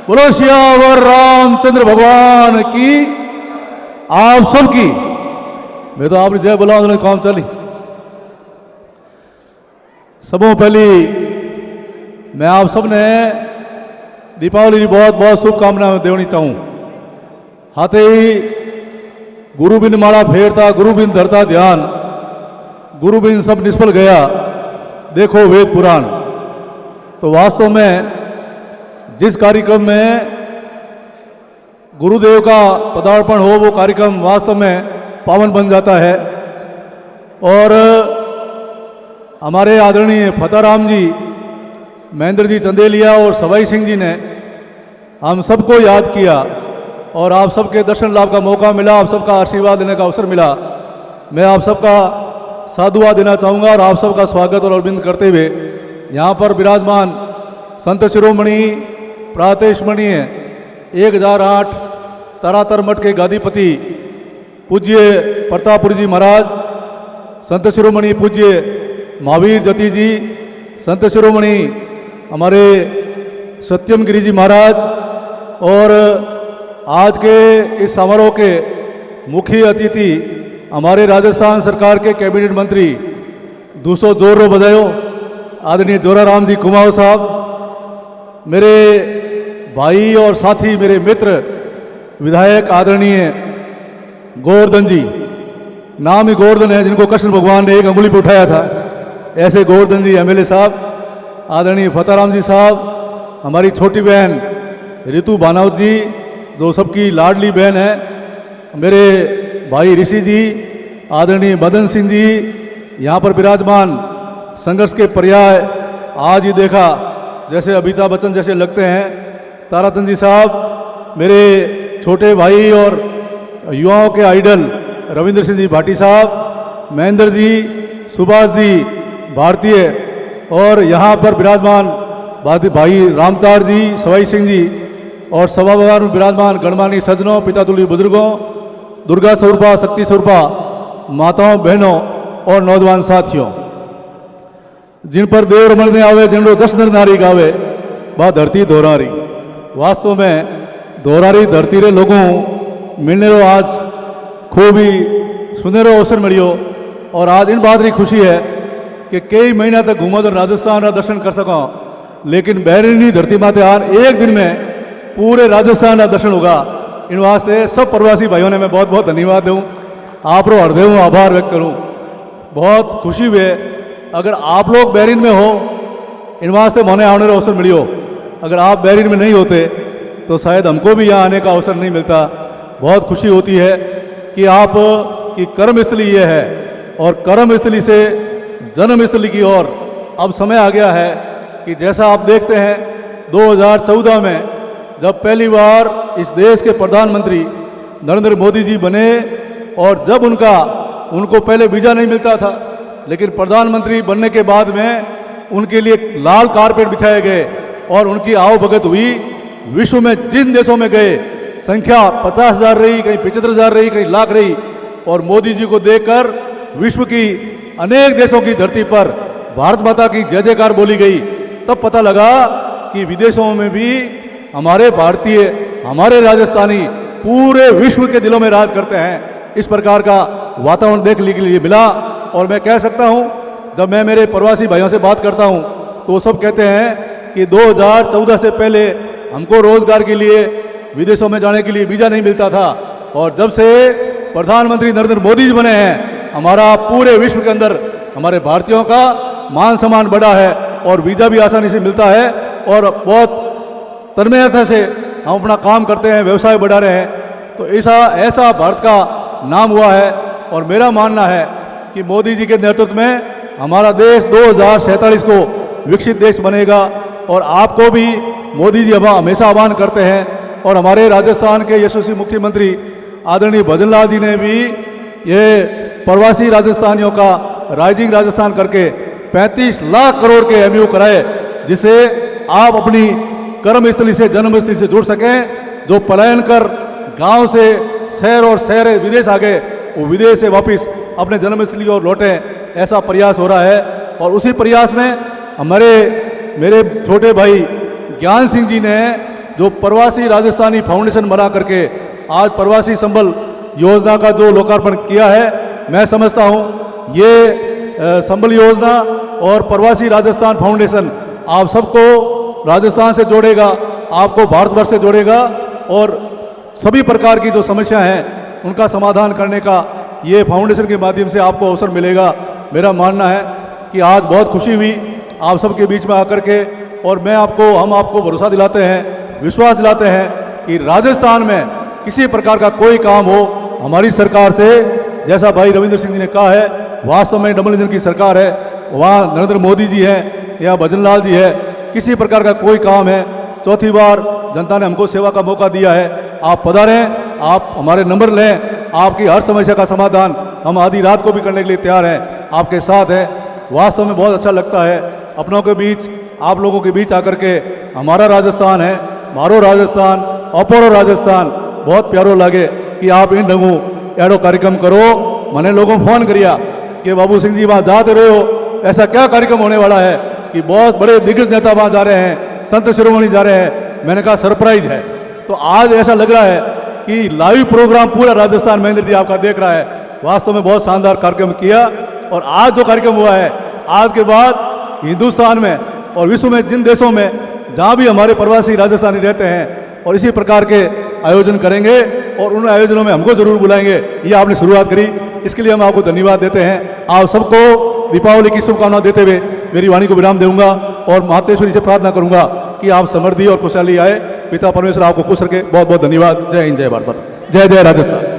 बोलो सियावर रामचंद्र भगवान की। आप सबकी मैं तो आपने जय बोला उन्होंने काम चली। सबों पहली मैं आप सब ने दीपावली की बहुत बहुत शुभकामनाएं देनी चाहूँ। हाथे ही गुरु बिन माला फेरता, गुरु बिन धरता ध्यान, गुरु बिन सब निष्फल गया, देखो वेद पुराण। तो वास्तव में जिस कार्यक्रम में गुरुदेव का पदार्पण हो वो कार्यक्रम वास्तव में पावन बन जाता है। और हमारे आदरणीय फताराम जी, महेंद्र जी चंदेलिया और सवाई सिंह जी ने हम सबको याद किया और आप सबके दर्शन लाभ का मौका मिला, आप सबका आशीर्वाद देने का अवसर मिला। मैं आप सबका साधुवाद देना चाहूँगा और आप सबका स्वागत और अभिनंदन करते हुए यहाँ पर विराजमान संत शिरोमणि प्रातष्मणीय 1008 तारातर मठ के गादीपति पूज्य प्रतापपुर जी महाराज, संत शिरोमणि पूज्य महावीर जति जी, संत शिरोमणि हमारे सत्यम गिरी जी महाराज और आज के इस समारोह के मुख्य अतिथि हमारे राजस्थान सरकार के कैबिनेट मंत्री 200 जोर बजायो आदरणीय जोराराम जी कुमाऊं साहब, मेरे भाई और साथी मेरे मित्र विधायक आदरणीय गोवर्धन जी, नाम ही गोवर्धन है जिनको कृष्ण भगवान ने एक अंगुली पर उठाया था, ऐसे गोवर्धन जी एमएलए साहब, आदरणीय फताराम जी साहब, हमारी छोटी बहन रितु बानावत जी जो सबकी लाडली बहन है, मेरे भाई ऋषि जी, आदरणीय मदन सिंह जी, यहाँ पर विराजमान संघर्ष के पर्याय आज ही देखा जैसे अमिताभ बच्चन जैसे लगते हैं ताराचंद जी साहब, मेरे छोटे भाई और युवाओं के आइडल रविंद्र सिंह जी भाटी साहब, महेंद्र जी, सुभाष जी भारतीय और यहाँ पर विराजमान भाई रामतार जी, सवाई सिंह जी और सभागार में विराजमान गणमान्य सज्जनों, पिता तुल्य बुजुर्गों, दुर्गा स्वरूपा, शक्ति स्वरूपा माताओं, बहनों और नौजवान साथियों, जिन पर देव रमन आवे जिन जश्न नारी गावे बा धरती दोहरारी। वास्तव में दोहरारी धरती रे लोगों मिलने रो आज खूब ही सुनहरो अवसर मिलियो और आज इन बात की खुशी है कि कई महीना तक घूमो तो राजस्थान का दर्शन कर सको, लेकिन बैरनी धरती माते आन एक दिन में पूरे राजस्थान का दर्शन होगा। इन वास्ते सब प्रवासी भाइयों ने मैं बहुत बहुत धन्यवाद दूँ, आप रो हृदय आभार व्यक्त करूँ। बहुत खुशी हुई अगर आप लोग बैरिन में हो, इन वास्ते मोने आने का अवसर मिलियो। अगर आप बैरिन में नहीं होते तो शायद हमको भी यहाँ आने का अवसर नहीं मिलता। बहुत खुशी होती है कि आप की कर्मस्थली ये है और कर्मस्थली से जन्मस्थली की ओर अब समय आ गया है कि जैसा आप देखते हैं 2014 में जब पहली बार इस देश के प्रधानमंत्री नरेंद्र मोदी जी बने और जब उनको पहले वीज़ा नहीं मिलता था, लेकिन प्रधानमंत्री बनने के बाद में उनके लिए लाल कारपेट बिछाए गए और उनकी आवभगत हुई। विश्व में जिन देशों में गए संख्या 50,000 रही, कहीं 75,000 रही, कहीं लाख रही और मोदी जी को देखकर विश्व की अनेक देशों की धरती पर भारत माता की जय जयकार बोली गई। तब पता लगा कि विदेशों में भी हमारे भारतीय, हमारे राजस्थानी पूरे विश्व के दिलों में राज करते हैं। इस प्रकार का वातावरण देखने के लिए मिला और मैं कह सकता हूं, जब मैं मेरे प्रवासी भाइयों से बात करता हूं तो वो सब कहते हैं कि 2014 से पहले हमको रोजगार के लिए विदेशों में जाने के लिए वीज़ा नहीं मिलता था और जब से प्रधानमंत्री नरेंद्र मोदी जी बने हैं हमारा पूरे विश्व के अंदर हमारे भारतीयों का मान सम्मान बढ़ा है और वीज़ा भी आसानी से मिलता है और बहुत तन्मयता से हम अपना काम करते हैं, व्यवसाय बढ़ा रहे हैं। तो ऐसा भारत का नाम हुआ है और मेरा मानना है कि मोदी जी के नेतृत्व में हमारा देश 2047 को विकसित देश बनेगा और आपको भी मोदी जी हमेशा आह्वान करते हैं और हमारे राजस्थान के यशस्वी मुख्यमंत्री आदरणीय भजनलाल जी ने भी ये प्रवासी राजस्थानियों का राइजिंग राजस्थान करके 35 लाख करोड़ के एमयू कराए, जिसे आप अपनी कर्मस्थली से जन्मस्थली से जुड़ सकें। जो पलायन कर गांव से शहर और शहर विदेश आ गए वो विदेश से वापस अपने जन्मस्थली और लौटें, ऐसा प्रयास हो रहा है। और उसी प्रयास में मेरे छोटे भाई ज्ञान सिंह जी ने जो प्रवासी राजस्थानी फाउंडेशन बना करके आज प्रवासी संबल योजना का जो लोकार्पण किया है, मैं समझता हूँ ये संबल योजना और प्रवासी राजस्थान फाउंडेशन आप सबको राजस्थान से जोड़ेगा, आपको भारतवर्ष से जोड़ेगा और सभी प्रकार की जो समस्या हैं उनका समाधान करने का ये फाउंडेशन के माध्यम से आपको अवसर मिलेगा। मेरा मानना है कि आज बहुत खुशी हुई आप सबके बीच में आकर के, और हम आपको भरोसा दिलाते हैं, विश्वास दिलाते हैं कि राजस्थान में किसी प्रकार का कोई काम हो हमारी सरकार से, जैसा भाई रविंद्र सिंह जी ने कहा है, वास्तव में डबल इंजन की सरकार है, वहाँ नरेंद्र मोदी जी हैं या भजन लाल जी है, किसी प्रकार का कोई काम है, चौथी बार जनता ने हमको सेवा का मौका दिया है, आप पधारें, आप हमारे नंबर लें, आपकी हर समस्या का समाधान हम आधी रात को भी करने के लिए तैयार हैं, आपके साथ हैं। वास्तव में बहुत अच्छा लगता है अपनों के बीच, आप लोगों के बीच आकर के, हमारा राजस्थान है, मारो राजस्थान, अपोरो राजस्थान, बहुत प्यारो लगे कि आप इन ढंगू एड़ो कार्यक्रम करो। मैंने लोगों फोन करिया कि बाबू सिंह जी वहाँ जाते रहे हो, ऐसा क्या कार्यक्रम होने वाला है कि बहुत बड़े दिग्गज नेता वहाँ जा रहे हैं, संत शिरोमणि जा रहे हैं। मैंने कहा सरप्राइज है। तो आज ऐसा लग रहा है कि लाइव प्रोग्राम पूरा राजस्थान महेंद्र जी आपका देख रहा है। वास्तव में बहुत शानदार कार्यक्रम किया, और आज जो कार्यक्रम हुआ है, आज के बाद हिंदुस्तान में और विश्व में जिन देशों में जहाँ भी हमारे प्रवासी राजस्थानी रहते हैं और इसी प्रकार के आयोजन करेंगे, और उन आयोजनों में हमको जरूर बुलाएंगे। ये आपने शुरुआत करी, इसके लिए हम आपको धन्यवाद देते हैं। आप सबको दीपावली की शुभकामना देते हुए मेरी वाणी को विराम दूंगा और मातेश्वरी से प्रार्थना करूंगा कि आप समृद्धि और खुशहाली आए। पिता परमेश्वर आपको खुश रखे। बहुत बहुत धन्यवाद। जय हिंद, जय भारत, जय जय राजस्थान।